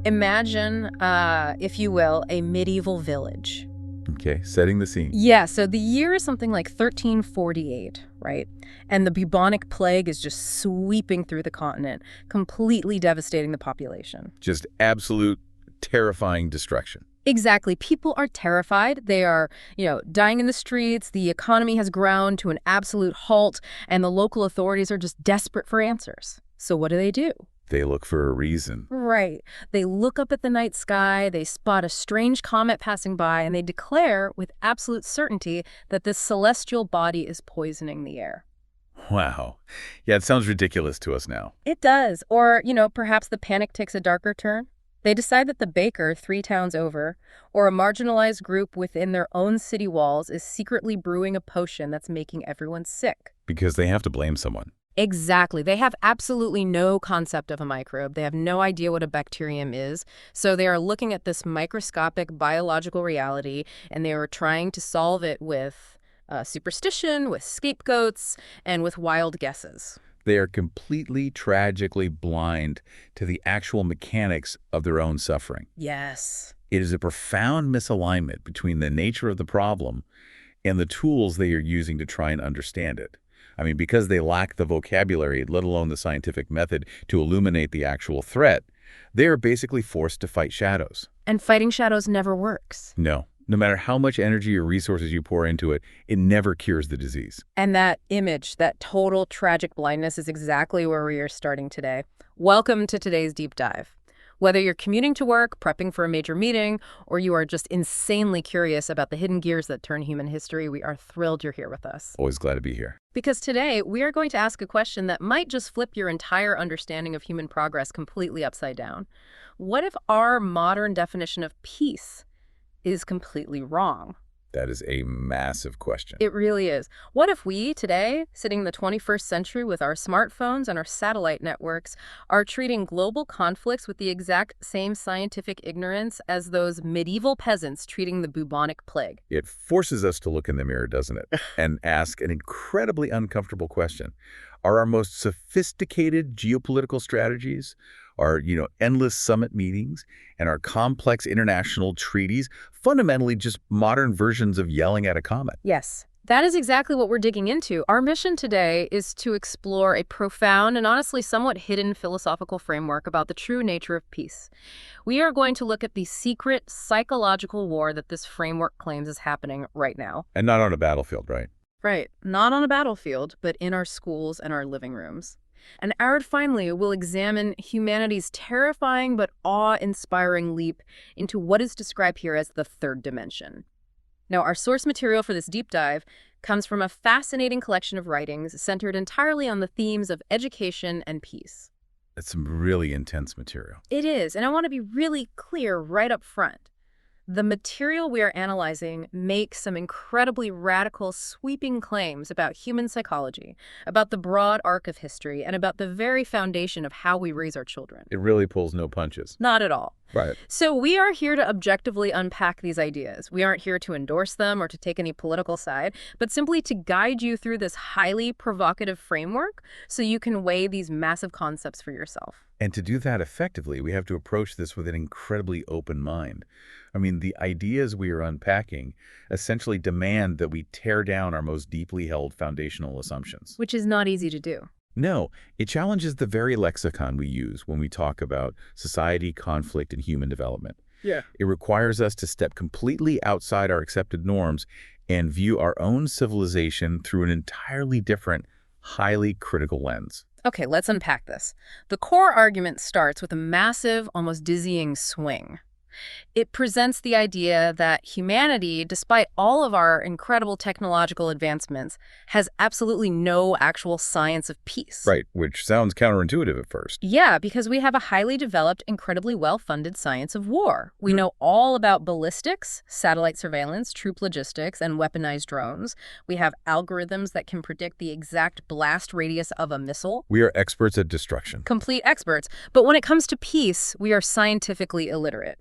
Imagine, if you will, a medieval village. Okay, setting the scene. Yeah, so the year is something like 1348, right? And the bubonic plague is just sweeping through the continent, completely devastating the population. Just absolute terrifying destruction. Exactly. People are terrified. They are, dying in the streets. The economy has ground to an absolute halt, and the local authorities are just desperate for answers. So what do? They look for a reason. Right. They look up at the night sky, they spot a strange comet passing by, and they declare with absolute certainty that this celestial body is poisoning the air. Wow. Yeah, it sounds ridiculous to us now. It does. Or, perhaps the panic takes a darker turn. They decide that the baker 3 towns over, or a marginalized group within their own city walls, is secretly brewing a potion that's making everyone sick. Because they have to blame someone. Exactly. They have absolutely no concept of a microbe. They have no idea what a bacterium is. So they are looking at this microscopic biological reality, and they are trying to solve it with superstition, with scapegoats, and with wild guesses. They are completely, tragically blind to the actual mechanics of their own suffering. Yes. It is a profound misalignment between the nature of the problem and the tools they are using to try and understand it. I mean, because they lack the vocabulary, let alone the scientific method to illuminate the actual threat, they are basically forced to fight shadows. And fighting shadows never works. No matter how much energy or resources you pour into it, it never cures the disease. And that image, that total tragic blindness, is exactly where we are starting today. Welcome to today's deep dive. Whether you're commuting to work, prepping for a major meeting, or you are just insanely curious about the hidden gears that turn human history, we are thrilled you're here with us. Always glad to be here. Because today, we are going to ask a question that might just flip your entire understanding of human progress completely upside down. What if our modern definition of peace is completely wrong? That is a massive question. It really is. What if we, today, sitting in the 21st century with our smartphones and our satellite networks, are treating global conflicts with the exact same scientific ignorance as those medieval peasants treating the bubonic plague? It forces us to look in the mirror, doesn't it? And ask an incredibly uncomfortable question. Are our most sophisticated geopolitical strategies, our endless summit meetings, and our complex international treaties fundamentally just modern versions of yelling at a comet? Yes, that is exactly what we're digging into. Our mission today is to explore a profound and honestly somewhat hidden philosophical framework about the true nature of peace. We are going to look at the secret psychological war that this framework claims is happening right now. And not on a battlefield, right? Right. Not on a battlefield, but in our schools and our living rooms. And Arid finally will examine humanity's terrifying but awe-inspiring leap into what is described here as the third dimension. Now, our source material for this deep dive comes from a fascinating collection of writings centered entirely on the themes of education and peace. That's some really intense material. It is, and I want to be really clear right up front. The material we are analyzing makes some incredibly radical, sweeping claims about human psychology, about the broad arc of history, and about the very foundation of how we raise our children. It really pulls no punches. Not at all. Right. So we are here to objectively unpack these ideas. We aren't here to endorse them or to take any political side, but simply to guide you through this highly provocative framework so you can weigh these massive concepts for yourself. And to do that effectively, we have to approach this with an incredibly open mind. I mean, the ideas we are unpacking essentially demand that we tear down our most deeply held foundational assumptions. Which is not easy to do. No, it challenges the very lexicon we use when we talk about society, conflict, and human development. Yeah. It requires us to step completely outside our accepted norms and view our own civilization through an entirely different, highly critical lens. Okay, let's unpack this. The core argument starts with a massive, almost dizzying swing. It presents the idea that humanity, despite all of our incredible technological advancements, has absolutely no actual science of peace. Right, which sounds counterintuitive at first. Yeah, because we have a highly developed, incredibly well-funded science of war. We know all about ballistics, satellite surveillance, troop logistics, and weaponized drones. We have algorithms that can predict the exact blast radius of a missile. We are experts at destruction. Complete experts. But when it comes to peace, we are scientifically illiterate.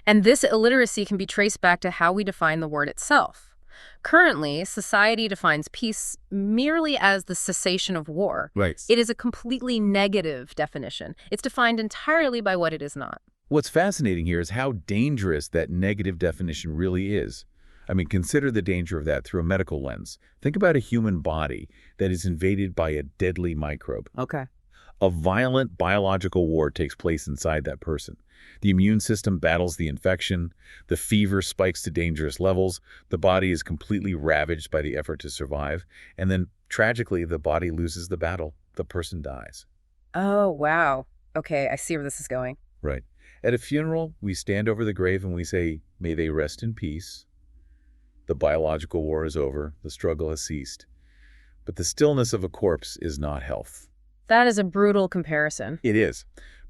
And this illiteracy can be traced back to how we define the word itself. Currently, society defines peace merely as the cessation of war. Right. It is a completely negative definition. It's defined entirely by what it is not. What's fascinating here is how dangerous that negative definition really is. I mean, consider the danger of that through a medical lens. Think about a human body that is invaded by a deadly microbe. Okay. A violent biological war takes place inside that person. The immune system battles the infection, the fever spikes to dangerous levels, the body is completely ravaged by the effort to survive, and then, tragically, the body loses the battle. The person dies. Oh, wow. Okay, I see where this is going. Right. At a funeral, we stand over the grave and we say, "May they rest in peace." The biological war is over, the struggle has ceased. But the stillness of a corpse is not health. That is a brutal comparison. It is.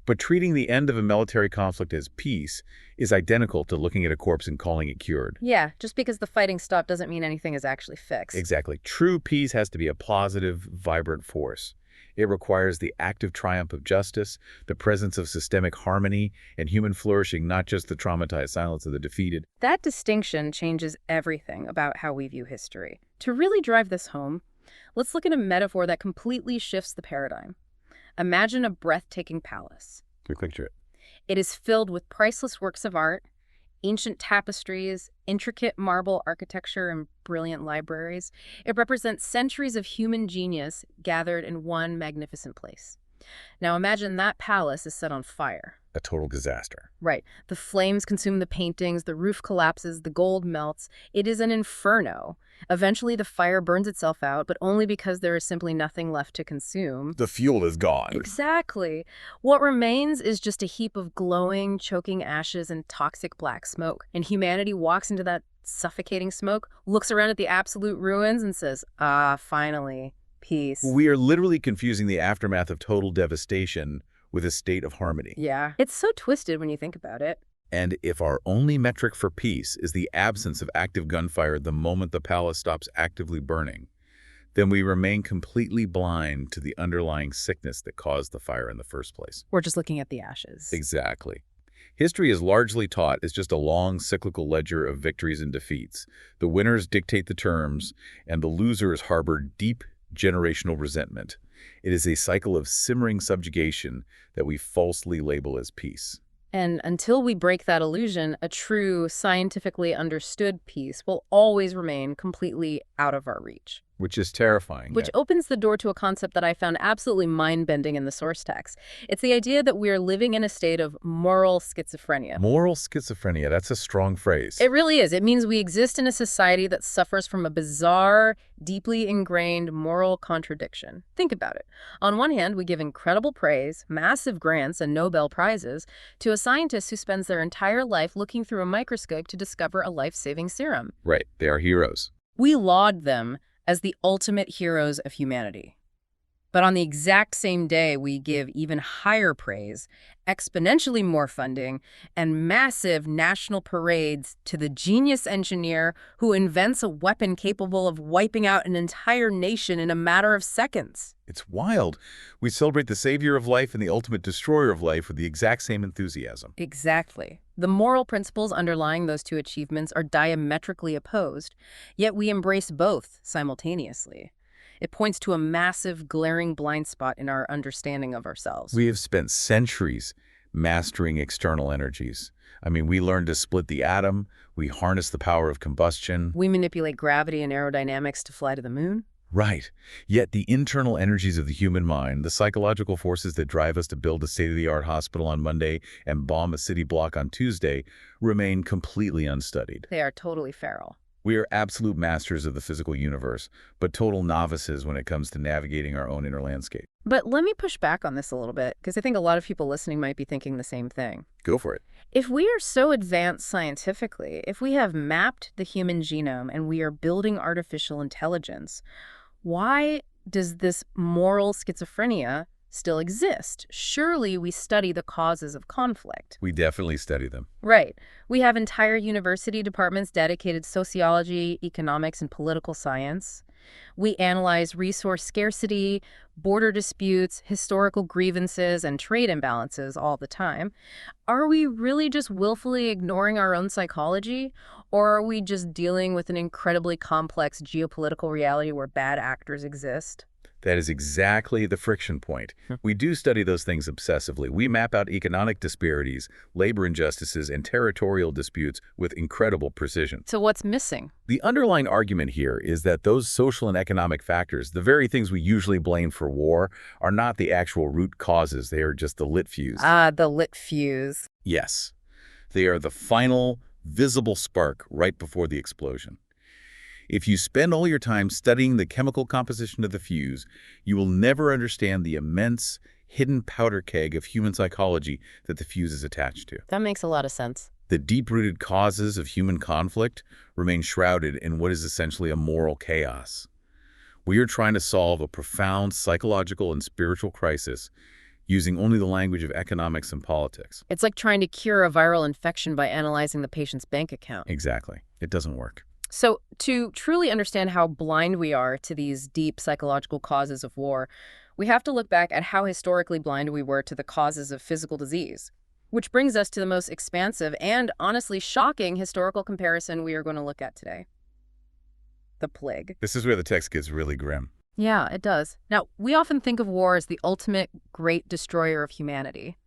But treating the end of a military conflict as peace is identical to looking at a corpse and calling it cured. Yeah, just because the fighting stopped doesn't mean anything is actually fixed. Exactly. True peace has to be a positive, vibrant force. It requires the active triumph of justice, the presence of systemic harmony, and human flourishing, not just the traumatized silence of the defeated. That distinction changes everything about how we view history. To really drive this home, let's look at a metaphor that completely shifts the paradigm. Imagine a breathtaking palace. Picture it. It is filled with priceless works of art, ancient tapestries, intricate marble architecture, and brilliant libraries. It represents centuries of human genius gathered in one magnificent place. Now imagine that palace is set on fire. A total disaster. Right. The flames consume the paintings, the roof collapses, the gold melts. It is an inferno. Eventually the fire burns itself out, but only because there is simply nothing left to consume. The fuel is gone. Exactly. What remains is just a heap of glowing, choking ashes and toxic black smoke. And humanity walks into that suffocating smoke, looks around at the absolute ruins and says, "Ah, finally, peace." We are literally confusing the aftermath of total devastation with a state of harmony. Yeah. It's so twisted when you think about it. And if our only metric for peace is the absence of active gunfire the moment the palace stops actively burning, then we remain completely blind to the underlying sickness that caused the fire in the first place. We're just looking at the ashes. Exactly. History is largely taught as just a long cyclical ledger of victories and defeats. The winners dictate the terms, and the losers harbor deep generational resentment. It is a cycle of simmering subjugation that we falsely label as peace. And until we break that illusion, a true, scientifically understood peace will always remain completely out of our reach. Which is terrifying. Which opens the door to a concept that I found absolutely mind-bending in the source text. It's the idea that we are living in a state of moral schizophrenia. Moral schizophrenia, that's a strong phrase. It really is. It means we exist in a society that suffers from a bizarre, deeply ingrained moral contradiction. Think about it. On one hand, we give incredible praise, massive grants, and Nobel Prizes to a scientist who spends their entire life looking through a microscope to discover a life-saving serum. Right, they are heroes. We laud them as the ultimate heroes of humanity. But on the exact same day, we give even higher praise, exponentially more funding, and massive national parades to the genius engineer who invents a weapon capable of wiping out an entire nation in a matter of seconds. It's wild. We celebrate the savior of life and the ultimate destroyer of life with the exact same enthusiasm. Exactly. The moral principles underlying those two achievements are diametrically opposed, yet we embrace both simultaneously. It points to a massive, glaring blind spot in our understanding of ourselves. We have spent centuries mastering external energies. I mean, we learned to split the atom, we harness the power of combustion. We manipulate gravity and aerodynamics to fly to the moon. Right. Yet the internal energies of the human mind, the psychological forces that drive us to build a state-of-the-art hospital on Monday and bomb a city block on Tuesday, remain completely unstudied. They are totally feral. We are absolute masters of the physical universe, but total novices when it comes to navigating our own inner landscape. But let me push back on this a little bit, because I think a lot of people listening might be thinking the same thing. Go for it. If we are so advanced scientifically, if we have mapped the human genome and we are building artificial intelligence, why does this moral schizophrenia still exist? Surely we study the causes of conflict. We definitely study them. Right. We have entire university departments dedicated to sociology, economics, and political science. We analyze resource scarcity, border disputes, historical grievances, and trade imbalances all the time. Are we really just willfully ignoring our own psychology? Or are we just dealing with an incredibly complex geopolitical reality where bad actors exist? That is exactly the friction point. We do study those things obsessively. We map out economic disparities, labor injustices, and territorial disputes with incredible precision. So what's missing? The underlying argument here is that those social and economic factors, the very things we usually blame for war, are not the actual root causes. They are just the lit fuse. Ah, the lit fuse. Yes, they are the final, visible spark right before the explosion. If you spend all your time studying the chemical composition of the fuse, you will never understand the immense, hidden powder keg of human psychology that the fuse is attached to. That makes a lot of sense. The deep-rooted causes of human conflict remain shrouded in what is essentially a moral chaos. We are trying to solve a profound psychological and spiritual crisis using only the language of economics and politics. It's like trying to cure a viral infection by analyzing the patient's bank account. Exactly. It doesn't work. So to truly understand how blind we are to these deep psychological causes of war, we have to look back at how historically blind we were to the causes of physical disease. Which brings us to the most expansive and honestly shocking historical comparison we are going to look at today. The plague. This is where the text gets really grim. Yeah, it does. Now, we often think of war as the ultimate great destroyer of humanity.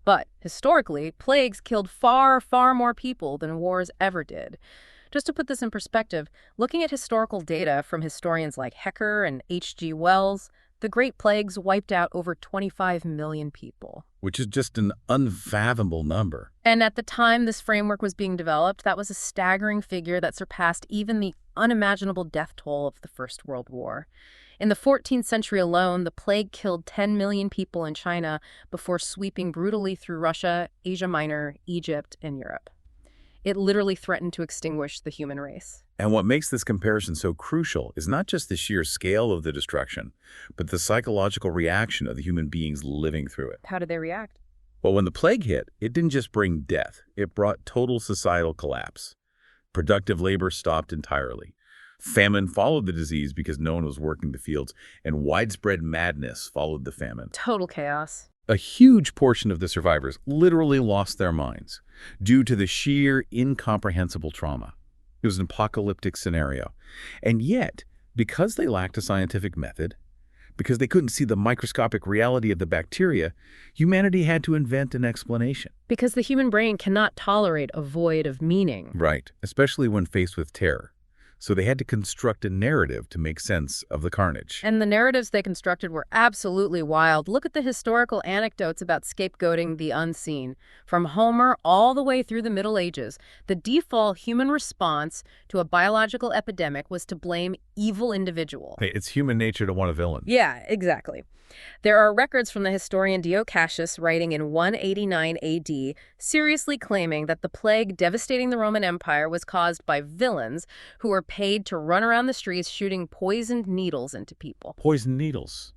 But historically, plagues killed far, far more people than wars ever did. Just to put this in perspective, looking at historical data from historians like Hecker and H.G. Wells, the Great Plagues wiped out over 25 million people. Which is just an unfathomable number. And at the time this framework was being developed, that was a staggering figure that surpassed even the unimaginable death toll of the First World War. In the 14th century alone, the plague killed 10 million people in China before sweeping brutally through Russia, Asia Minor, Egypt, and Europe. It literally threatened to extinguish the human race. And what makes this comparison so crucial is not just the sheer scale of the destruction, but the psychological reaction of the human beings living through it. How did they react? Well, when the plague hit, it didn't just bring death. It brought total societal collapse. Productive labor stopped entirely. Famine followed the disease because no one was working the fields, and widespread madness followed the famine. Total chaos. A huge portion of the survivors literally lost their minds due to the sheer incomprehensible trauma. It was an apocalyptic scenario. And yet, because they lacked a scientific method, because they couldn't see the microscopic reality of the bacteria, humanity had to invent an explanation. Because the human brain cannot tolerate a void of meaning. Right, especially when faced with terror. So they had to construct a narrative to make sense of the carnage. And the narratives they constructed were absolutely wild. Look at the historical anecdotes about scapegoating the unseen. From Homer all the way through the Middle Ages, the default human response to a biological epidemic was to blame evil individual. Hey, it's human nature to want a villain. Yeah, exactly. There are records from the historian Dio Cassius writing in 189 AD, seriously claiming that the plague devastating the Roman Empire was caused by villains who were paid to run around the streets shooting poisoned needles into people. Poison needles.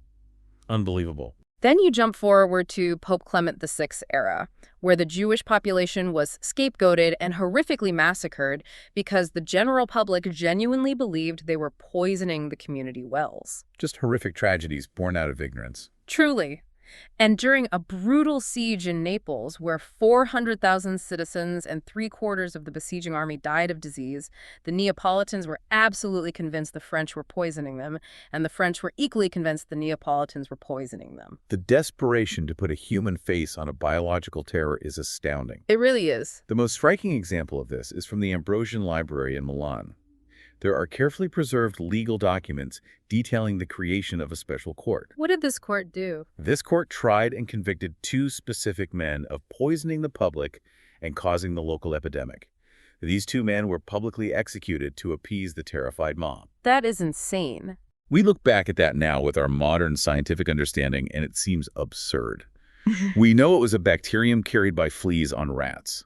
Unbelievable. Then you jump forward to Pope Clement VI era, where the Jewish population was scapegoated and horrifically massacred because the general public genuinely believed they were poisoning the community wells. Just horrific tragedies born out of ignorance. Truly. And during a brutal siege in Naples, where 400,000 citizens and 3/4 of the besieging army died of disease, the Neapolitans were absolutely convinced the French were poisoning them, and the French were equally convinced the Neapolitans were poisoning them. The desperation to put a human face on a biological terror is astounding. It really is. The most striking example of this is from the Ambrosian Library in Milan. There are carefully preserved legal documents detailing the creation of a special court. What did this court do? This court tried and convicted 2 specific men of poisoning the public and causing the local epidemic. These 2 men were publicly executed to appease the terrified mob. That is insane. We look back at that now with our modern scientific understanding, and it seems absurd. We know it was a bacterium carried by fleas on rats.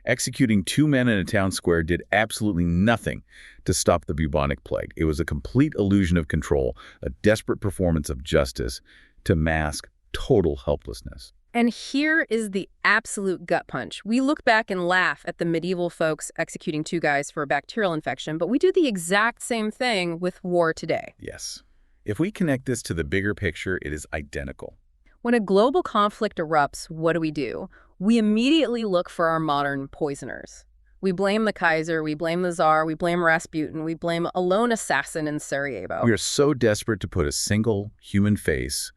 Executing 2 men in a town square did absolutely nothing to stop the bubonic plague. It was a complete illusion of control, a desperate performance of justice to mask total helplessness. And here is the absolute gut punch. We look back and laugh at the medieval folks executing 2 guys for a bacterial infection, but we do the exact same thing with war today. Yes. If we connect this to the bigger picture, it is identical. When a global conflict erupts, what do? We immediately look for our modern poisoners. We blame the Kaiser, we blame the Tsar, we blame Rasputin, we blame a lone assassin in We Sarajevo. are so desperate to put a single human face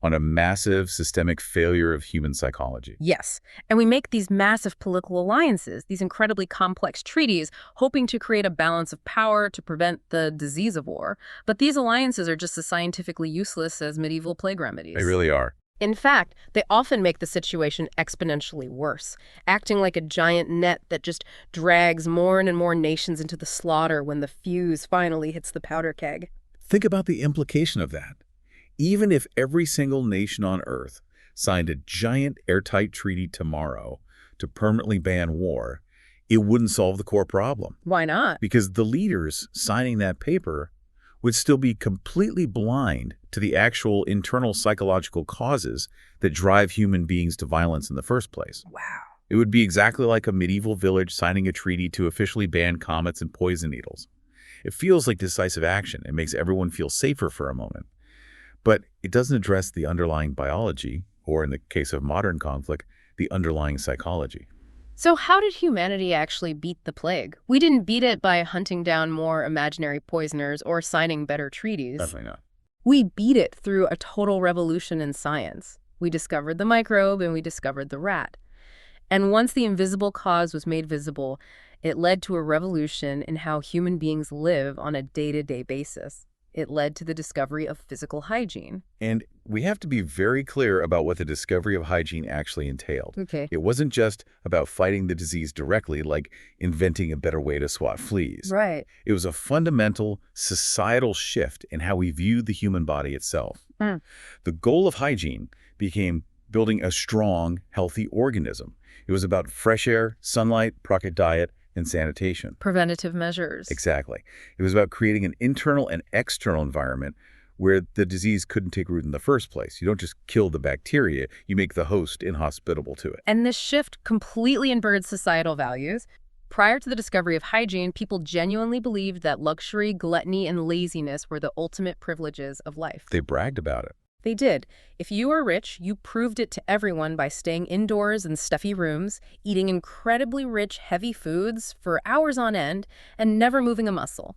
on a massive systemic failure of human psychology. Yes, and we make these massive political alliances, these incredibly complex treaties, hoping to create a balance of power to prevent the disease of war. But these alliances are just as scientifically useless as medieval plague They remedies. really are. In fact, they often make the situation exponentially worse, acting like a giant net that just drags more and more nations into the slaughter when the fuse finally hits the powder keg. Think about the implication of that. Even if every single nation on Earth signed a giant airtight treaty tomorrow to permanently ban war, it wouldn't solve the core problem. Why not? Because the leaders signing that paper would still be completely blind to the actual internal psychological causes that drive human beings to violence in the first place. Wow. It would be exactly like a medieval village signing a treaty to officially ban comets and poison needles. It feels like decisive action. It makes everyone feel safer for a moment. But it doesn't address the underlying biology, or in the case of modern conflict, the underlying psychology. So how did humanity actually beat the plague? We didn't beat it by hunting down more imaginary poisoners or signing better treaties. Definitely not. We beat it through a total revolution in science. We discovered the microbe and we discovered the rat. And once the invisible cause was made visible, it led to a revolution in how human beings live on a day-to-day basis. It led to the discovery of physical hygiene. And we have to be very clear about what the discovery of hygiene actually entailed. Okay. It wasn't just about fighting the disease directly, like inventing a better way to swat fleas. Right. It was a fundamental societal shift in how we view the human body itself. Mm. The goal of hygiene became building a strong, healthy organism. It was about fresh air, sunlight, proper diet, and sanitation. Preventative measures. Exactly. It was about creating an internal and external environment where the disease couldn't take root in the first place. You don't just kill the bacteria, you make the host inhospitable to it. And this shift completely inverted societal values. Prior to the discovery of hygiene, people genuinely believed that luxury, gluttony, and laziness were the ultimate privileges of life. They bragged about it. They did. If you were rich, you proved it to everyone by staying indoors in stuffy rooms, eating incredibly rich, heavy foods for hours on end, and never moving a muscle.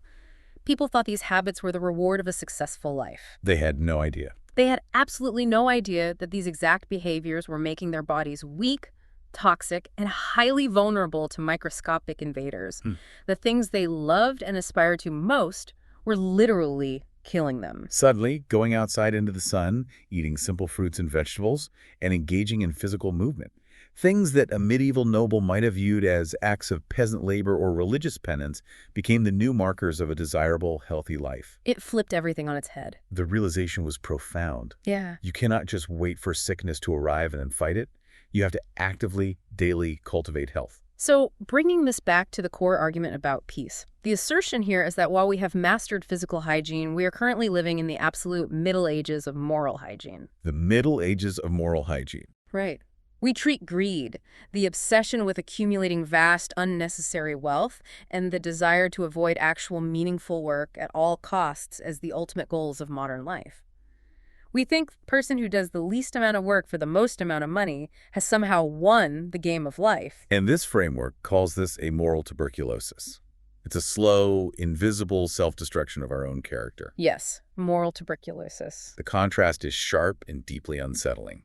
People thought these habits were the reward of a successful life. They had no idea. They had absolutely no idea that these exact behaviors were making their bodies weak, toxic, and highly vulnerable to microscopic invaders. The things they loved and aspired to most were literally killing them. Suddenly, going outside into the sun, eating simple fruits and vegetables, and engaging in physical movement, things that a medieval noble might have viewed as acts of peasant labor or religious penance, became the new markers of a desirable, healthy life. It flipped everything on its head. The realization was profound. Yeah. You cannot just wait for sickness to arrive and then fight it. You have to actively, daily cultivate health. So, bringing this back to the core argument about peace, the assertion here is that while we have mastered physical hygiene, we are currently living in the absolute Middle Ages of moral hygiene. The Middle Ages of moral hygiene. Right. We treat greed, the obsession with accumulating vast, unnecessary wealth, and the desire to avoid actual meaningful work at all costs as the ultimate goals of modern life. We think the person who does the least amount of work for the most amount of money has somehow won the game of life. And this framework calls this a moral tuberculosis. It's a slow, invisible self-destruction of our own character. Yes, moral tuberculosis. The contrast is sharp and deeply unsettling.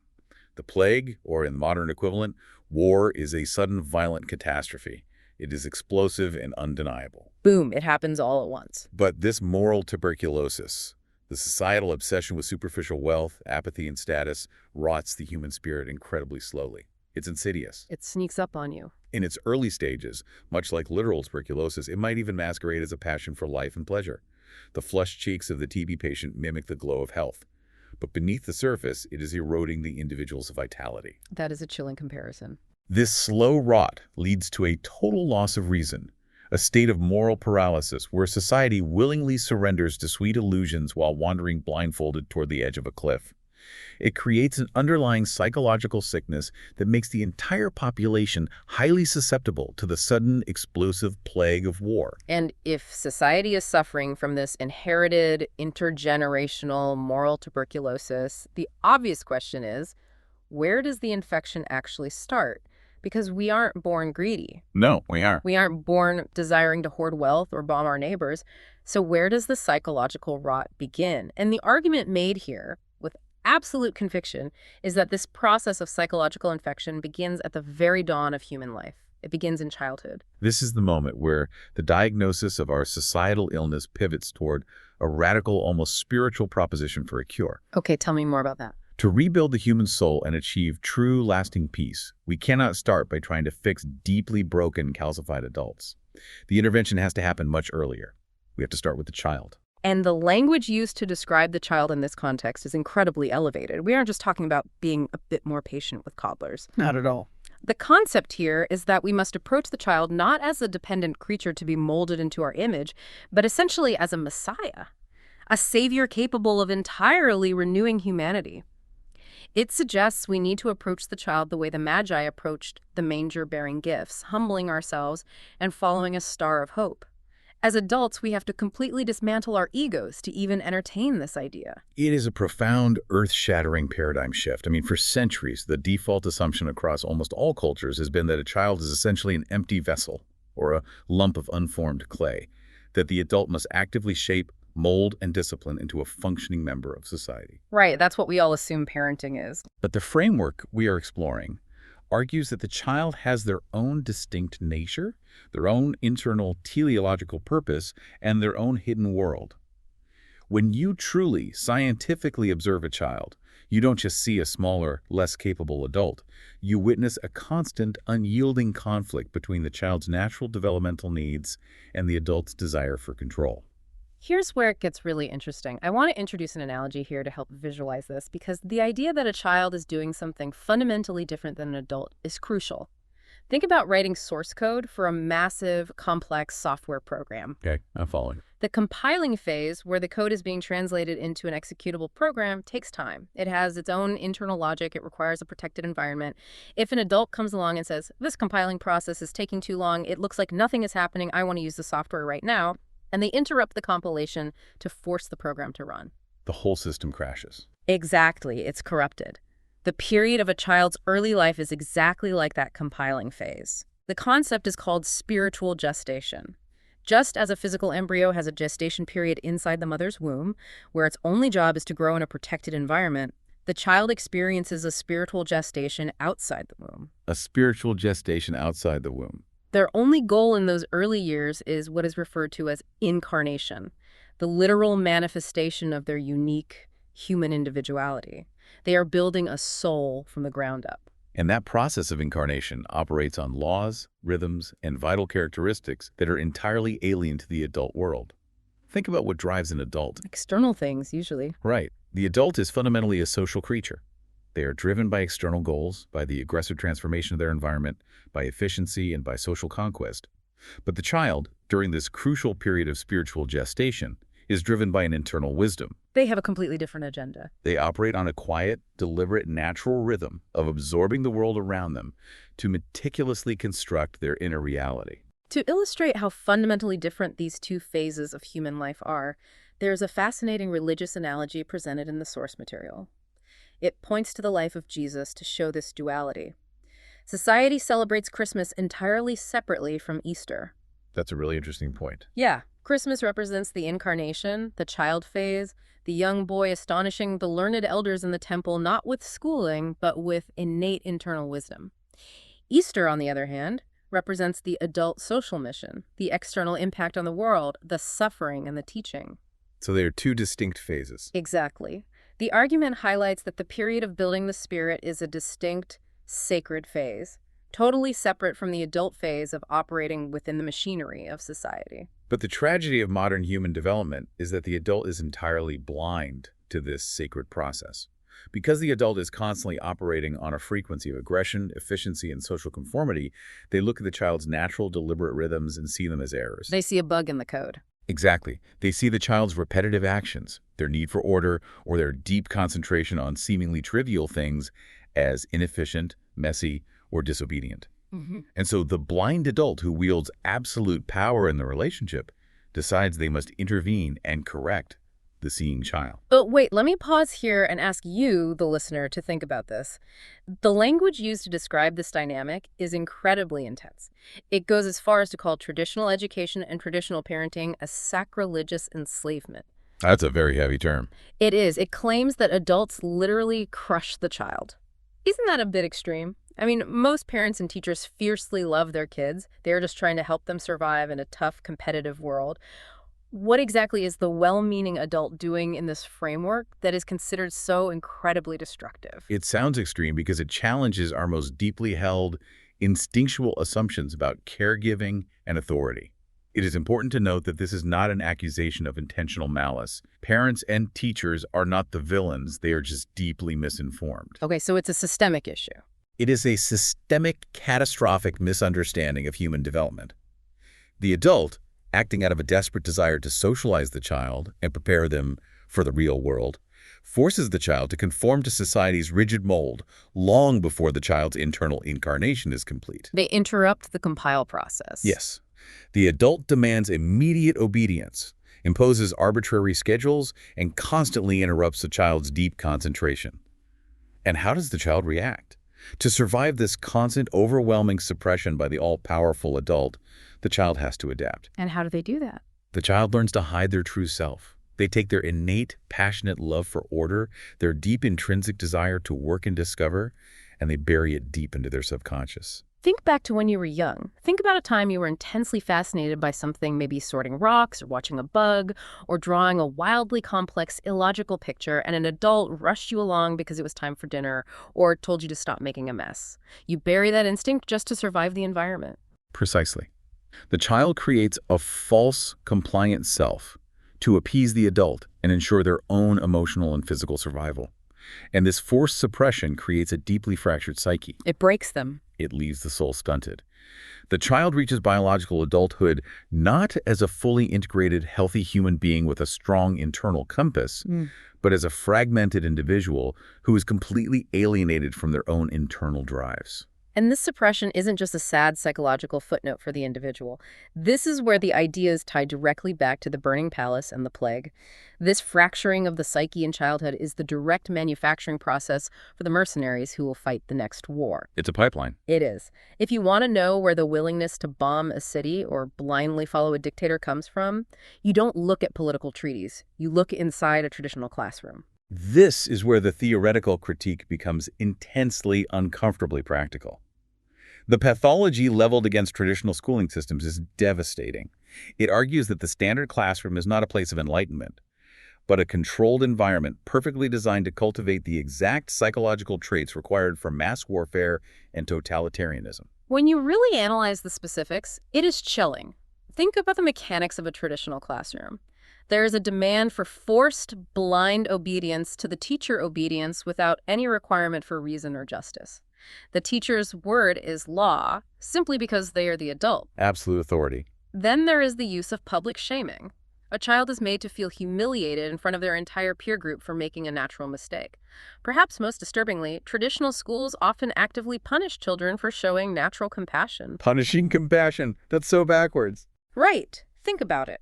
The plague, or in modern equivalent, war, is a sudden violent catastrophe. It is explosive and undeniable. Boom, it happens all at once. But this moral tuberculosis, the societal obsession with superficial wealth, apathy, and status, rots the human spirit incredibly slowly. It's insidious. It sneaks up on you. In its early stages, much like literal tuberculosis, it might even masquerade as a passion for life and pleasure. The flushed cheeks of the TB patient mimic the glow of health. But beneath the surface, it is eroding the individual's vitality. That is a chilling comparison. This slow rot leads to a total loss of reason, a state of moral paralysis where society willingly surrenders to sweet illusions while wandering blindfolded toward the edge of a cliff. It creates an underlying psychological sickness that makes the entire population highly susceptible to the sudden explosive plague of war. And if society is suffering from this inherited, intergenerational moral tuberculosis, the obvious question is, where does the infection actually start? Because we aren't born greedy. No, we are. We aren't born desiring to hoard wealth or bomb our neighbors. So where does the psychological rot begin? And the argument made here, with absolute conviction, is that this process of psychological infection begins at the very dawn of human life. It begins in childhood. This is the moment where the diagnosis of our societal illness pivots toward a radical, almost spiritual proposition for a cure. Okay, tell me more about that. To rebuild the human soul and achieve true, lasting peace, we cannot start by trying to fix deeply broken, calcified adults. The intervention has to happen much earlier. We have to start with the child. And the language used to describe the child in this context is incredibly elevated. We aren't just talking about being a bit more patient with toddlers. Not at all. The concept here is that we must approach the child not as a dependent creature to be molded into our image, but essentially as a messiah, a savior capable of entirely renewing humanity. It suggests we need to approach the child the way the Magi approached the manger-bearing gifts, humbling ourselves and following a star of hope. As adults, we have to completely dismantle our egos to even entertain this idea. It is a profound, earth-shattering paradigm shift. I mean, for centuries, the default assumption across almost all cultures has been that a child is essentially an empty vessel or a lump of unformed clay, that the adult must actively shape, mold, and discipline into a functioning member of society. Right, that's what we all assume parenting is. But the framework we are exploring argues that the child has their own distinct nature, their own internal teleological purpose, and their own hidden world. When you truly, scientifically observe a child, you don't just see a smaller, less capable adult. You witness a constant, unyielding conflict between the child's natural developmental needs and the adult's desire for control. Here's where it gets really interesting. I want to introduce an analogy here to help visualize this, because the idea that a child is doing something fundamentally different than an adult is crucial. Think about writing source code for a massive, complex software program. Okay, I'm following. The compiling phase, where the code is being translated into an executable program, takes time. It has its own internal logic. It requires a protected environment. If an adult comes along and says, "This compiling process is taking too long, it looks like nothing is happening, I want to use the software right now," and they interrupt the compilation to force the program to run. The whole system crashes. Exactly, it's corrupted. The period of a child's early life is exactly like that compiling phase. The concept is called spiritual gestation. Just as a physical embryo has a gestation period inside the mother's womb, where its only job is to grow in a protected environment, the child experiences a spiritual gestation outside the womb. A spiritual gestation outside the womb. Their only goal in those early years is what is referred to as incarnation, the literal manifestation of their unique human individuality. They are building a soul from the ground up. And that process of incarnation operates on laws, rhythms, and vital characteristics that are entirely alien to the adult world. Think about what drives an adult. External things, usually. Right. The adult is fundamentally a social creature. They are driven by external goals, by the aggressive transformation of their environment, by efficiency, and by social conquest. But the child, during this crucial period of spiritual gestation, is driven by an internal wisdom. They have a completely different agenda. They operate on a quiet, deliberate, natural rhythm of absorbing the world around them to meticulously construct their inner reality. To illustrate how fundamentally different these two phases of human life are, there's a fascinating religious analogy presented in the source material. It points to the life of Jesus to show this duality. Society celebrates Christmas entirely separately from Easter. That's a really interesting point. Yeah, Christmas represents the incarnation, the child phase, the young boy astonishing the learned elders in the temple not with schooling, but with innate internal wisdom. Easter, on the other hand, represents the adult social mission, the external impact on the world, the suffering and the teaching. So they are two distinct phases. Exactly. The argument highlights that the period of building the spirit is a distinct, sacred phase, totally separate from the adult phase of operating within the machinery of society. But the tragedy of modern human development is that the adult is entirely blind to this sacred process. Because the adult is constantly operating on a frequency of aggression, efficiency, and social conformity, they look at the child's natural, deliberate rhythms and see them as errors. They see a bug in the code. Exactly. They see the child's repetitive actions, their need for order, or their deep concentration on seemingly trivial things as inefficient, messy, or disobedient. And so the blind adult who wields absolute power in the relationship decides they must intervene and correct the seeing child. But wait, let me pause here and ask you, the listener, to think about this. The language used to describe this dynamic is incredibly intense. It goes as far as to call traditional education and traditional parenting a sacrilegious enslavement. That's a very heavy term. It is. It claims that adults literally crush the child. Isn't that a bit extreme? I mean, most parents and teachers fiercely love their kids. They're just trying to help them survive in a tough, competitive world. What exactly is the well-meaning adult doing in this framework that is considered so incredibly destructive? It sounds extreme because it challenges our most deeply held instinctual assumptions about caregiving and authority. It is important to note that this is not an accusation of intentional malice. Parents and teachers are not the villains. They are just deeply misinformed. Okay, so it's a systemic issue. It is a systemic, catastrophic misunderstanding of human development. The adult, acting out of a desperate desire to socialize the child and prepare them for the real world, forces the child to conform to society's rigid mold long before the child's internal incarnation is complete. They interrupt the compile process. Yes. The adult demands immediate obedience, imposes arbitrary schedules, and constantly interrupts the child's deep concentration. And how does the child react? To survive this constant, overwhelming suppression by the all-powerful adult, the child has to adapt. And how do they do that? The child learns to hide their true self. They take their innate, passionate love for order, their deep intrinsic desire to work and discover, and they bury it deep into their subconscious. Think back to when you were young. Think about a time you were intensely fascinated by something, maybe sorting rocks or watching a bug or drawing a wildly complex, illogical picture, and an adult rushed you along because it was time for dinner or told you to stop making a mess. You bury that instinct just to survive the environment. Precisely. The child creates a false, compliant self to appease the adult and ensure their own emotional and physical survival. And this forced suppression creates a deeply fractured psyche. It breaks them. It leaves the soul stunted. The child reaches biological adulthood not as a fully integrated, healthy human being with a strong internal compass, but as a fragmented individual who is completely alienated from their own internal drives. And this suppression isn't just a sad psychological footnote for the individual. This is where the ideas tie directly back to the burning palace and the plague. This fracturing of the psyche in childhood is the direct manufacturing process for the mercenaries who will fight the next war. It's a pipeline. It is. If you want to know where the willingness to bomb a city or blindly follow a dictator comes from, you don't look at political treaties. You look inside a traditional classroom. This is where the theoretical critique becomes intensely uncomfortably practical. The pathology leveled against traditional schooling systems is devastating. It argues that the standard classroom is not a place of enlightenment, but a controlled environment perfectly designed to cultivate the exact psychological traits required for mass warfare and totalitarianism. When you really analyze the specifics, it is chilling. Think about the mechanics of a traditional classroom. There is a demand for forced, blind obedience to the teacher obedience without any requirement for reason or justice. The teacher's word is law simply because they are the adult. Absolute authority. Then there is the use of public shaming. A child is made to feel humiliated in front of their entire peer group for making a natural mistake. Perhaps most disturbingly, traditional schools often actively punish children for showing natural compassion. Punishing compassion. That's so backwards. Right. Think about it.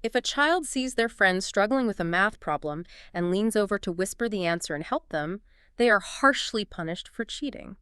If a child sees their friend struggling with a math problem and leans over to whisper the answer and help them, they are harshly punished for cheating.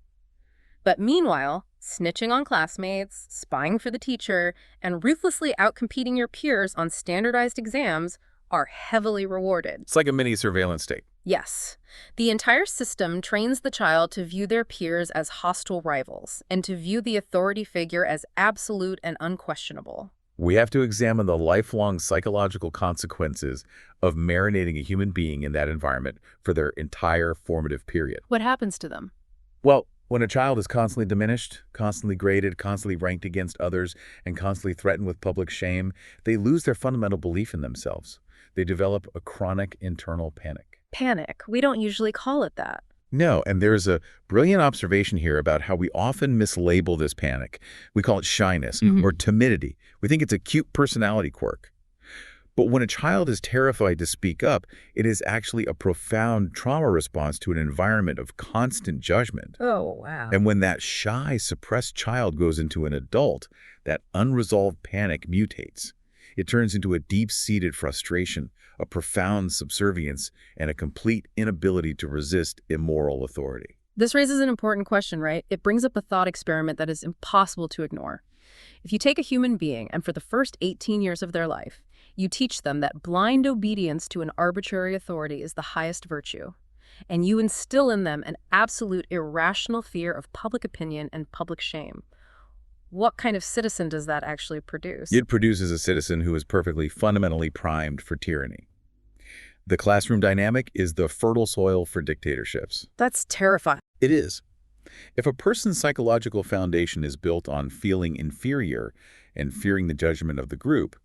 But meanwhile, snitching on classmates, spying for the teacher, and ruthlessly outcompeting your peers on standardized exams are heavily rewarded. It's like a mini surveillance state. Yes. The entire system trains the child to view their peers as hostile rivals and to view the authority figure as absolute and unquestionable. We have to examine the lifelong psychological consequences of marinating a human being in that environment for their entire formative period. What happens to them? Well, when a child is constantly diminished, constantly graded, constantly ranked against others, and constantly threatened with public shame, they lose their fundamental belief in themselves. They develop a chronic internal panic. Panic. We don't usually call it that. No, and there's a brilliant observation here about how we often mislabel this panic. We call it shyness or timidity. We think it's a cute personality quirk. But when a child is terrified to speak up, it is actually a profound trauma response to an environment of constant judgment. Oh, wow. And when that shy, suppressed child goes into an adult, that unresolved panic mutates. It turns into a deep-seated frustration, a profound subservience, and a complete inability to resist immoral authority. This raises an important question, right? It brings up a thought experiment that is impossible to ignore. If you take a human being and for the first 18 years of their life, you teach them that blind obedience to an arbitrary authority is the highest virtue, and you instill in them an absolute irrational fear of public opinion and public shame, what kind of citizen does that actually produce? It produces a citizen who is perfectly fundamentally primed for tyranny. The classroom dynamic is the fertile soil for dictatorships. That's terrifying. It is. If a person's psychological foundation is built on feeling inferior and fearing the judgment of the group,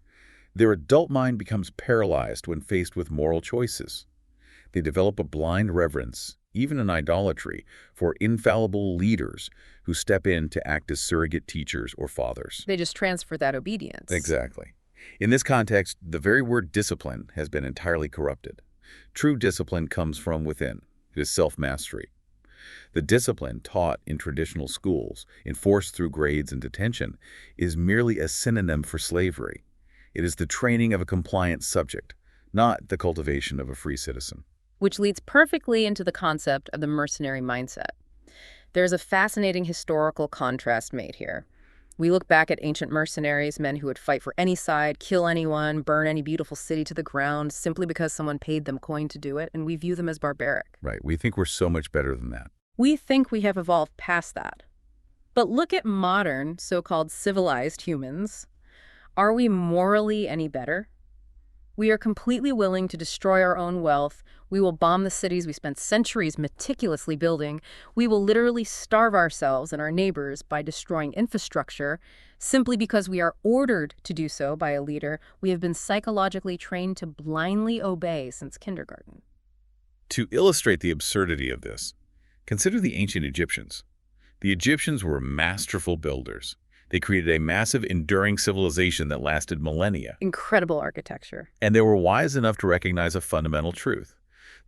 their adult mind becomes paralyzed when faced with moral choices. They develop a blind reverence, even an idolatry, for infallible leaders who step in to act as surrogate teachers or fathers. They just transfer that obedience. Exactly. In this context, the very word discipline has been entirely corrupted. True discipline comes from within. It is self-mastery. The discipline taught in traditional schools, enforced through grades and detention, is merely a synonym for slavery. It is the training of a compliant subject, not the cultivation of a free citizen. Which leads perfectly into the concept of the mercenary mindset. There's a fascinating historical contrast made here. We look back at ancient mercenaries, men who would fight for any side, kill anyone, burn any beautiful city to the ground simply because someone paid them coin to do it, and we view them as barbaric. Right. We think we're so much better than that. We think we have evolved past that. But look at modern, so-called civilized humans. Are we morally any better? We are completely willing to destroy our own wealth. We will bomb the cities we spent centuries meticulously building. We will literally starve ourselves and our neighbors by destroying infrastructure simply because we are ordered to do so by a leader we have been psychologically trained to blindly obey since kindergarten. To illustrate the absurdity of this, consider the ancient Egyptians. The Egyptians were masterful builders. They created a massive, enduring civilization that lasted millennia. Incredible architecture. And they were wise enough to recognize a fundamental truth.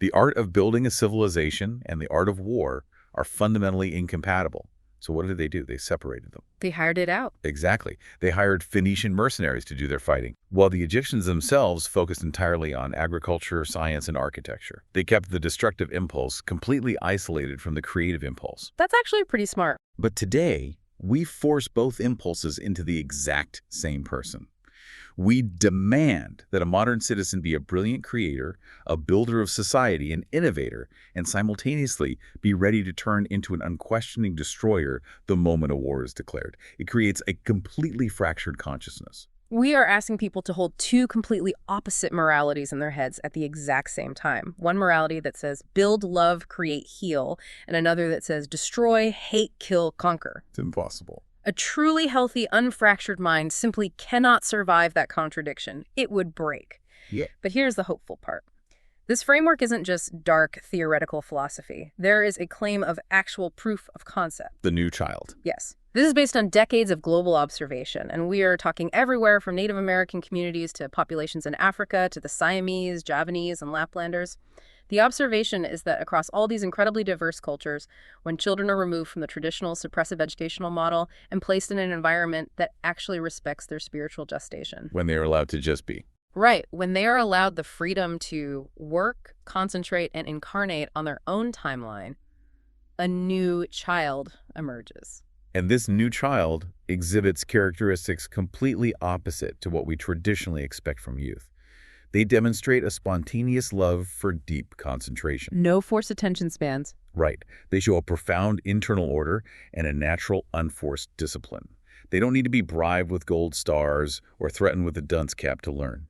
The art of building a civilization and the art of war are fundamentally incompatible. So what did? They separated them. They hired it out. Exactly. They hired Phoenician mercenaries to do their fighting, while the Egyptians themselves focused entirely on agriculture, science, and architecture. They kept the destructive impulse completely isolated from the creative impulse. That's actually pretty smart. But today, we force both impulses into the exact same person. We demand that a modern citizen be a brilliant creator, a builder of society, an innovator, and simultaneously be ready to turn into an unquestioning destroyer the moment a war is declared. It creates a completely fractured consciousness. We are asking people to hold two completely opposite moralities in their heads at the exact same time. One morality that says build, love, create, heal, and another that says destroy, hate, kill, conquer. It's impossible. A truly healthy, unfractured mind simply cannot survive that contradiction. It would break. Yeah. But here's the hopeful part. This framework isn't just dark theoretical philosophy. There is a claim of actual proof of concept. The new child. Yes. This is based on decades of global observation, and we are talking everywhere from Native American communities to populations in Africa to the Siamese, Javanese, and Laplanders. The observation is that across all these incredibly diverse cultures, when children are removed from the traditional suppressive educational model and placed in an environment that actually respects their spiritual gestation. When they are allowed to just be. Right. When they are allowed the freedom to work, concentrate, and incarnate on their own timeline, a new child emerges. And this new child exhibits characteristics completely opposite to what we traditionally expect from youth. They demonstrate a spontaneous love for deep concentration. No forced attention spans. Right. They show a profound internal order and a natural, unforced discipline. They don't need to be bribed with gold stars or threatened with a dunce cap to learn.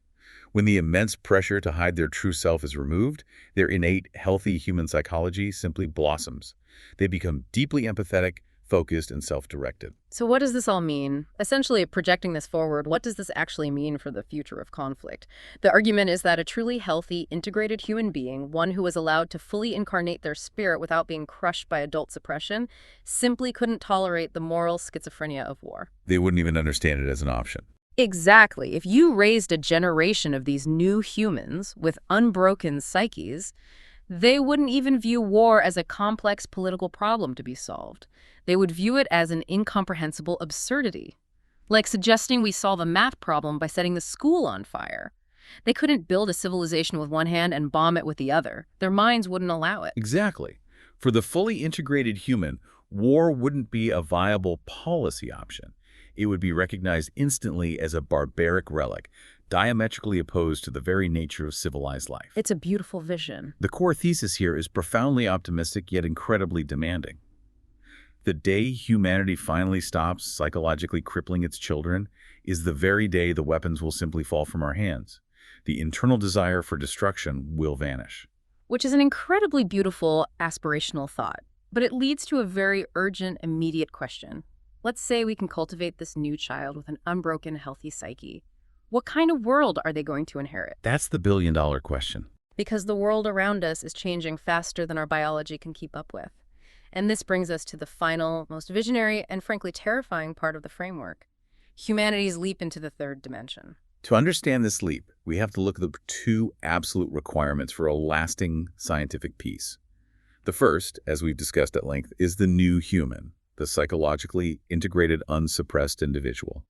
When the immense pressure to hide their true self is removed, their innate, healthy human psychology simply blossoms. They become deeply empathetic, focused, and self-directed. So what does this all mean? Essentially, projecting this forward, what does this actually mean for the future of conflict? The argument is that a truly healthy, integrated human being, one who is allowed to fully incarnate their spirit without being crushed by adult suppression, simply couldn't tolerate the moral schizophrenia of war. They wouldn't even understand it as an option. Exactly. If you raised a generation of these new humans with unbroken psyches, they wouldn't even view war as a complex political problem to be solved. They would view it as an incomprehensible absurdity. Like suggesting we solve a math problem by setting the school on fire. They couldn't build a civilization with one hand and bomb it with the other. Their minds wouldn't allow it. Exactly. For the fully integrated human, war wouldn't be a viable policy option. It would be recognized instantly as a barbaric relic, diametrically opposed to the very nature of civilized life. It's a beautiful vision. The core thesis here is profoundly optimistic yet incredibly demanding. The day humanity finally stops psychologically crippling its children is the very day the weapons will simply fall from our hands. The internal desire for destruction will vanish. Which is an incredibly beautiful, aspirational thought. But it leads to a very urgent, immediate question. Let's say we can cultivate this new child with an unbroken, healthy psyche. What kind of world are they going to inherit? That's the billion-dollar question. Because the world around us is changing faster than our biology can keep up with. And this brings us to the final, most visionary, and frankly terrifying part of the framework. Humanity's leap into the third dimension. To understand this leap, we have to look at the two absolute requirements for a lasting scientific peace. The first, as we've discussed at length, is the new human, the psychologically integrated, unsuppressed individual.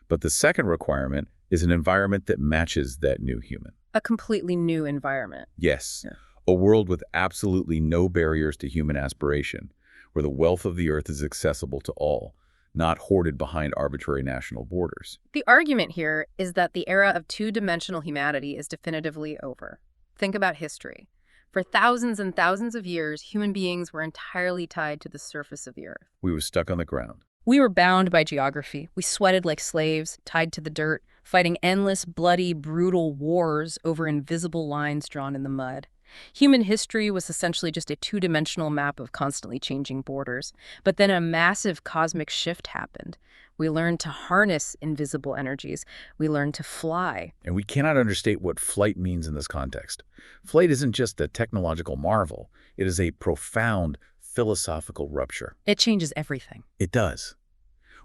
But the second requirement is an environment that matches that new human. A completely new environment. Yes, Yeah. a world with absolutely no barriers to human aspiration, where the wealth of the earth is accessible to all, not hoarded behind arbitrary national borders. The argument here is that the era of two-dimensional humanity is definitively over. Think about history. For thousands and thousands of years, human beings were entirely tied to the surface of the earth. We were stuck on the ground. We were bound by geography. We sweated like slaves, tied to the dirt, fighting endless, bloody, brutal wars over invisible lines drawn in the mud. Human history was essentially just a two-dimensional map of constantly changing borders. But then a massive cosmic shift happened. We learned to harness invisible energies. We learned to fly. And we cannot understate what flight means in this context. Flight isn't just a technological marvel. It is a profound philosophical rupture. It changes everything. It does.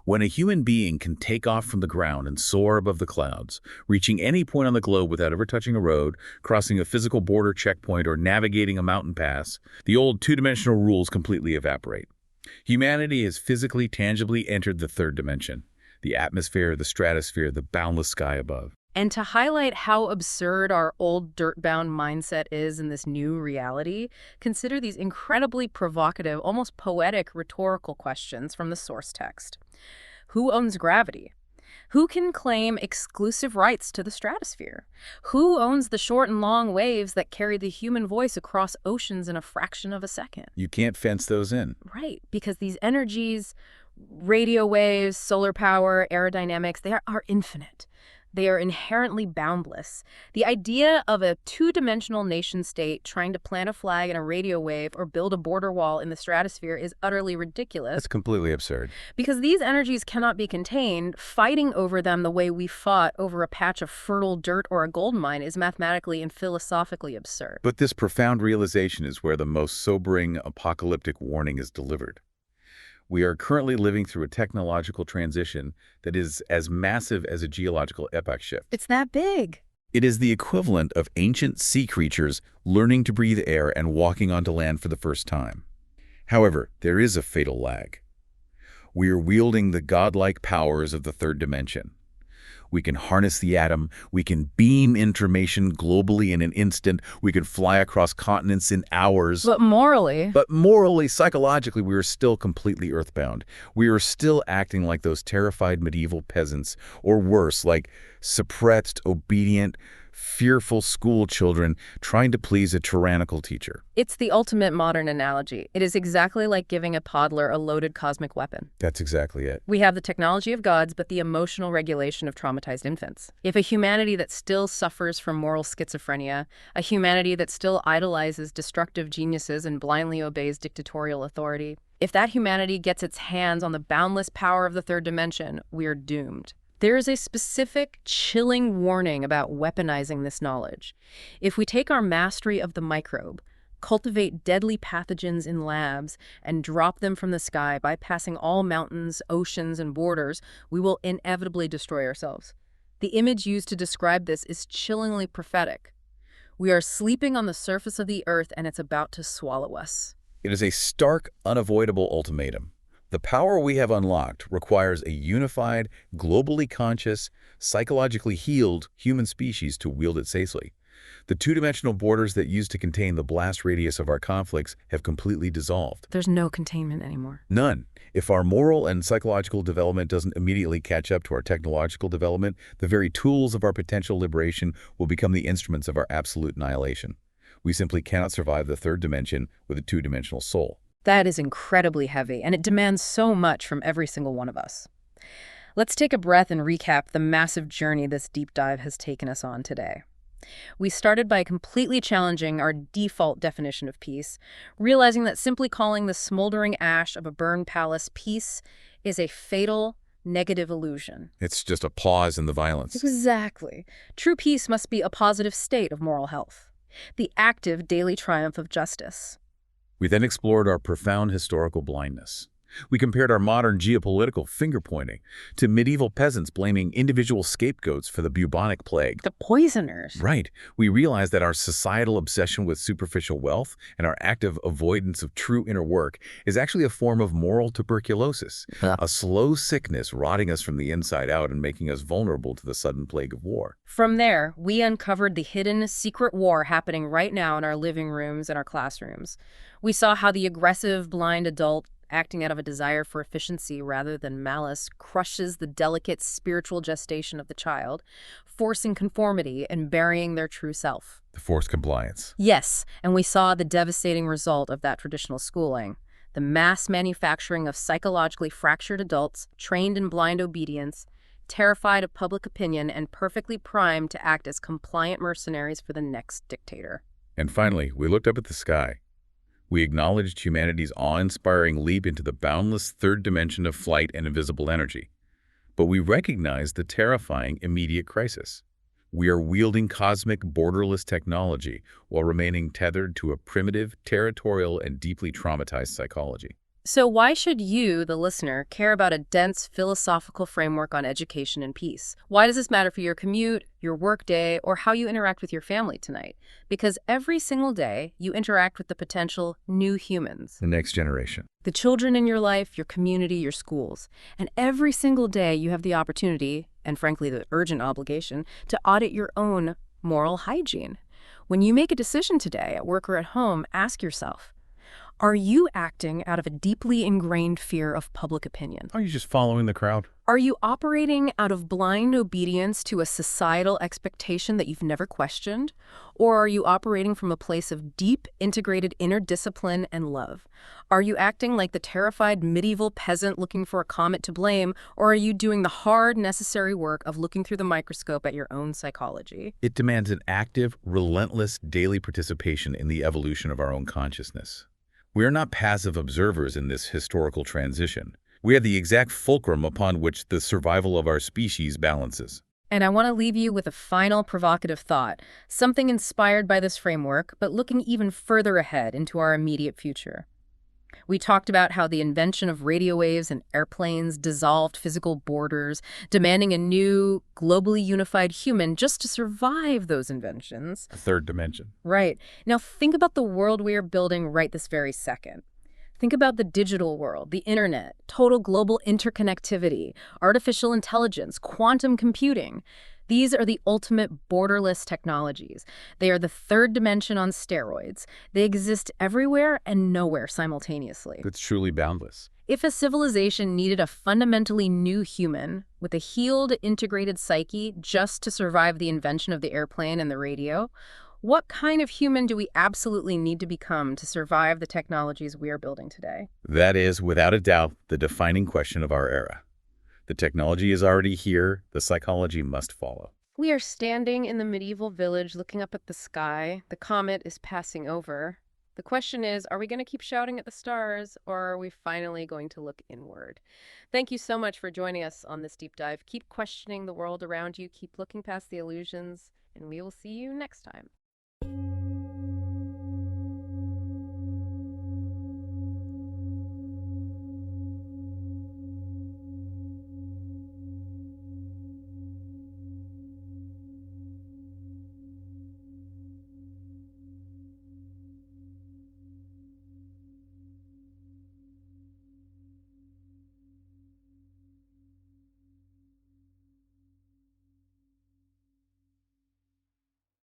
When a human being can take off from the ground and soar above the clouds, reaching any point on the globe without ever touching a road, crossing a physical border checkpoint, or navigating a mountain pass, the old two-dimensional rules completely evaporate. Humanity has physically, tangibly entered the third dimension, the atmosphere, the stratosphere, the boundless sky above. And to highlight how absurd our old dirt-bound mindset is in this new reality, consider these incredibly provocative, almost poetic rhetorical questions from the source text. Who owns gravity? Who can claim exclusive rights to the stratosphere? Who owns the short and long waves that carry the human voice across oceans in a fraction of a second? You can't fence those in. Right, because these energies, radio waves, solar power, aerodynamics, they are infinite. They are inherently boundless. The idea of a two-dimensional nation-state trying to plant a flag in a radio wave or build a border wall in the stratosphere is utterly ridiculous. That's completely absurd. Because these energies cannot be contained, fighting over them the way we fought over a patch of fertile dirt or a gold mine is mathematically and philosophically absurd. But this profound realization is where the most sobering apocalyptic warning is delivered. We are currently living through a technological transition that is as massive as a geological epoch shift. It's that big. It is the equivalent of ancient sea creatures learning to breathe air and walking onto land for the first time. However, there is a fatal lag. We are wielding the godlike powers of the third dimension. We can harness the atom, we can beam information globally in an instant, we can fly across continents in hours. But morally, Psychologically, we are still completely earthbound. We are still acting like those terrified medieval peasants, or worse, like suppressed, obedient, fearful school children trying to please a tyrannical teacher. it's the ultimate modern analogy. It is exactly like giving a toddler a loaded cosmic weapon. That's exactly it. We have the technology of gods, but the emotional regulation of traumatized infants. If a humanity that still suffers from moral schizophrenia, a humanity that still idolizes destructive geniuses and blindly obeys dictatorial authority, if that humanity gets its hands on the boundless power of the third dimension, we're doomed. There is a specific, chilling warning about weaponizing this knowledge. If we take our mastery of the microbe, cultivate deadly pathogens in labs, and drop them from the sky, bypassing all mountains, oceans, and borders, we will inevitably destroy ourselves. The image used to describe this is chillingly prophetic. We are sleeping on the surface of the earth, and it's about to swallow us. It is a stark, unavoidable ultimatum. The power we have unlocked requires a unified, globally conscious, psychologically healed human species to wield it safely. The two-dimensional borders that used to contain the blast radius of our conflicts have completely dissolved. There's no containment anymore. None. If our moral and psychological development doesn't immediately catch up to our technological development, the very tools of our potential liberation will become the instruments of our absolute annihilation. We simply cannot survive the third dimension with a two-dimensional soul. That is incredibly heavy, and it demands so much from every single one of us. Let's take a breath and recap the massive journey this deep dive has taken us on today. We started by completely challenging our default definition of peace, realizing that simply calling the smoldering ash of a burned palace peace is a fatal, negative illusion. It's just a pause in the violence. Exactly. True peace must be a positive state of moral health, the active daily triumph of justice. We then explored our profound historical blindness. We compared our modern geopolitical finger-pointing to medieval peasants blaming individual scapegoats for the bubonic plague. The poisoners. Right. We realized that our societal obsession with superficial wealth and our active avoidance of true inner work is actually a form of moral tuberculosis, a slow sickness rotting us from the inside out and making us vulnerable to the sudden plague of war. From there, we uncovered the hidden, secret war happening right now in our living rooms and our classrooms. We saw how the aggressive, blind adult acting out of a desire for efficiency rather than malice crushes the delicate spiritual gestation of the child, forcing conformity and burying their true self. The forced compliance. Yes, and we saw the devastating result of that traditional schooling. The mass manufacturing of psychologically fractured adults trained in blind obedience, terrified of public opinion, and perfectly primed to act as compliant mercenaries for the next dictator. And finally, we looked up at the sky. We acknowledged humanity's awe-inspiring leap into the boundless third dimension of flight and invisible energy. But we recognized the terrifying immediate crisis. We are wielding cosmic, borderless technology while remaining tethered to a primitive, territorial, and deeply traumatized psychology. So why should you, the listener, care about a dense philosophical framework on education and peace? Why does this matter for your commute, your workday, or how you interact with your family tonight? Because every single day, you interact with the potential new humans. The next generation. The children in your life, your community, your schools. And every single day, you have the opportunity, and frankly the urgent obligation, to audit your own moral hygiene. When you make a decision today, at work or at home, ask yourself, are you acting out of a deeply ingrained fear of public opinion? Are you just following the crowd? Are you operating out of blind obedience to a societal expectation that you've never questioned? Or are you operating from a place of deep, integrated inner discipline and love? Are you acting like the terrified medieval peasant looking for a comet to blame? Or are you doing the hard, necessary work of looking through the microscope at your own psychology? It demands an active, relentless daily participation in the evolution of our own consciousness. We are not passive observers in this historical transition. We are the exact fulcrum upon which the survival of our species balances. And I want to leave you with a final provocative thought, something inspired by this framework, but looking even further ahead into our immediate future. We talked about how the invention of radio waves and airplanes dissolved physical borders, demanding a new, globally unified human just to survive those inventions. A third dimension. Right. Now think about the world we are building right this very second. Think about the digital world, the internet, total global interconnectivity, artificial intelligence, quantum computing. These are the ultimate borderless technologies. They are the third dimension on steroids. They exist everywhere and nowhere simultaneously. It's truly boundless. If a civilization needed a fundamentally new human with a healed, integrated psyche just to survive the invention of the airplane and the radio, what kind of human do we absolutely need to become to survive the technologies we are building today? That is, without a doubt, the defining question of our era. The technology is already here. The psychology must follow. We are standing in the medieval village looking up at the sky. The comet is passing over. The question is, are we going to keep shouting at the stars, or are we finally going to look inward? Thank you so much for joining us on this deep dive. Keep questioning the world around you. Keep looking past the illusions, and we will see you next time.